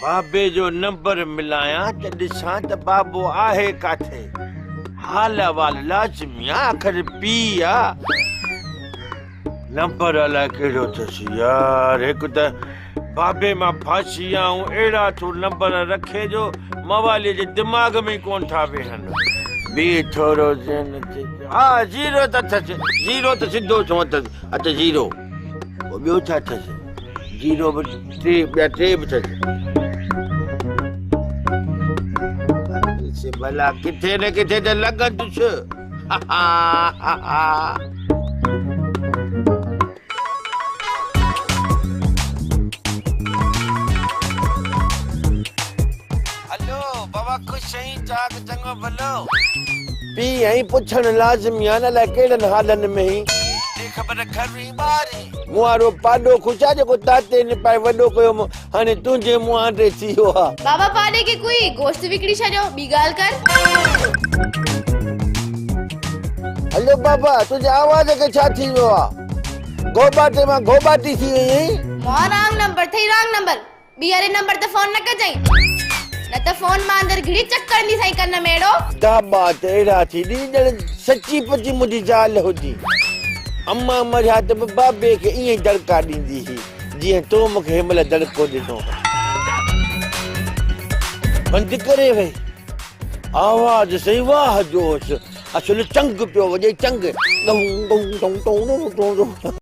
बाबे जो नंबर मिलाया त ॾिसां त बाबो आहे काथे। हाल वाल लाज़मी आखिर पी आ। नंबर अलाए कहिड़ो अथसि यार। हिकु त बाबे मां फासी आऊं अहिड़ा तूं नंबर रखे जो मवाली जे दिमाग़ में कोन था वेहनि। बि थोरो हा ज़ीरो त अथसि। ज़ीरो त सिधो छो अथसि। अच्छा ज़ीरो ॿियो छा अथसि? ज़ीरो बि ॿिया टे बि अथसि। भला किथे न किथे त लॻंदुसि। हलो बाबा खुश आहीं? चाक चङो भलो पी ऐं पुछण लाज़मी आहे न अलाए कहिड़नि हालनि में ही। ख़बर घर में ॿार मुआरो पाॾो खुश आहे जेको ताते न पाए वॾो कयो हाणे तुंहिंजे मुंहं ते थी वियो आहे। बाबा पाॾे के कोई गोश्त विकिणी छॾियो ॿी ॻाल्हि कर। हलो बाबा तुंहिंजे आवाज़ खे छा थी वियो आहे? गोबाटे मां गोबाटी थी वई आहीं? मां रॉन्ग नंबर थई रॉन्ग नंबर। ॿीहरे नंबर ते फोन न कजाई न त फोन मां अंदर घिड़ी चक्कर दी साईं कन में एड़ो। दाबा तेरा थी दी ॼण सची पची मुंहिंजी ज़ाल हुजी। अम्मा मरिया त बाबे खे ईअं ई दड़का ॾींदी हुई जीअं तो मूंखे हिनमहिल दड़को ॾिनो। बंदि करे वई आवाज़ सही वाह जोश। असुल चंग पियो वॼे चंग।